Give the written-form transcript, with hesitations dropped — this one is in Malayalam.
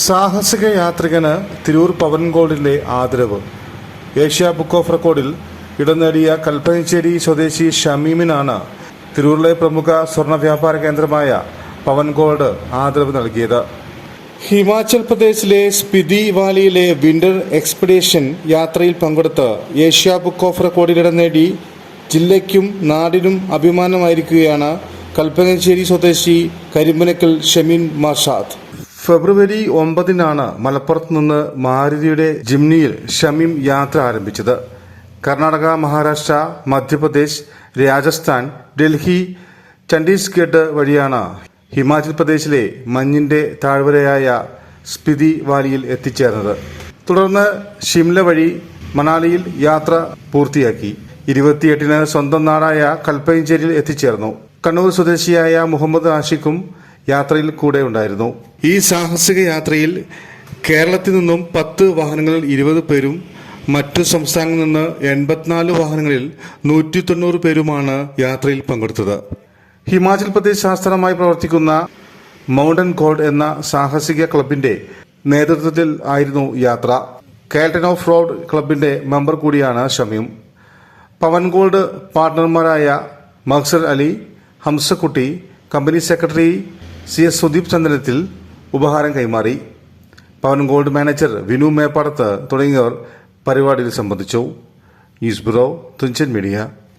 സാഹസിക യാത്രികന് തിരൂർ പവൻ ഗോൾഡിന്റെ ആദരവ്. ഏഷ്യ ബുക്ക് ഓഫ് റെക്കോർഡിൽ ഇടം നേടിയ കൽപ്പനശ്ശേരി സ്വദേശി ഷമീമിനാണ് തിരൂരിലെ പ്രമുഖ സ്വർണ്ണ വ്യാപാര കേന്ദ്രമായ പവൻ ഗോൾഡ് ആദരവ് നൽകിയത്. ഹിമാചൽ പ്രദേശിലെ സ്പിതി വാലിയിലെ വിന്റർ എക്സ്പെഡീഷൻ യാത്രയിൽ പങ്കെടുത്ത് ഏഷ്യ ബുക്ക് ഓഫ് റെക്കോർഡിൽ ഇടം നേടി ജില്ലയ്ക്കും നാടിനും അഭിമാനമായിരിക്കുകയാണ് കൽപ്പനശ്ശേരി സ്വദേശി കരിമ്പനക്കൽ ഷമീൻ മാഷാദ്. ഫെബ്രുവരി 9 മലപ്പുറത്ത് നിന്ന് മാരുതിയുടെ ജിംനിയിൽ ഷമീം യാത്ര ആരംഭിച്ചത്. കർണാടക, മഹാരാഷ്ട്ര, മധ്യപ്രദേശ്, രാജസ്ഥാൻ, ഡൽഹി, ചണ്ഡീസ്ഗഡ് വഴിയാണ് ഹിമാചൽ പ്രദേശിലെ മഞ്ഞിന്റെ താഴ്വരയായ സ്പിതി വാലിയിൽ എത്തിച്ചേർന്നത്. തുടർന്ന് ഷിംല വഴി മണാലിയിൽ യാത്ര പൂർത്തിയാക്കി 28 സ്വന്തം നാടായ കൽപ്പനശ്ശേരിയിൽ എത്തിച്ചേർന്നു. കണ്ണൂർ സ്വദേശിയായ മുഹമ്മദ് ആഷിഖും യാത്രയിൽ കൂടെ ഉണ്ടായിരുന്നു. ഈ സാഹസിക യാത്രയിൽ കേരളത്തിൽ നിന്നും 10 വാഹനങ്ങളിൽ 20 പേരും മറ്റു സംസ്ഥാനങ്ങളിൽ നിന്ന് 84 വാഹനങ്ങളിൽ 190 പേരുമാണ് യാത്രയിൽ പങ്കെടുത്തത്. ഹിമാചൽ പ്രദേശ് ആസ്ഥാനമായി പ്രവർത്തിക്കുന്ന മൗണ്ടൻ ഗോൾഡ് എന്ന സാഹസിക ക്ലബിന്റെ നേതൃത്വത്തിൽ ആയിരുന്നു യാത്ര. കേൾട്ടൺ ഓഫ് റോഡ് ക്ലബിന്റെ മെമ്പർ കൂടിയാണ് ഷമീം. പവൻ ഗോൾഡ് പാർട്ണർമാരായ Maksar Ali, Hamsakutty, company secretary CS Sudeep Chandanathil ഉപഹാരം കൈമാറി. പവൻ ഗോൾഡ് മാനേജർ വിനു മേപ്പാടത്ത് തുടങ്ങിയവർ പരിപാടിയിൽ സംബന്ധിച്ചു. News bureau, Thunchan media.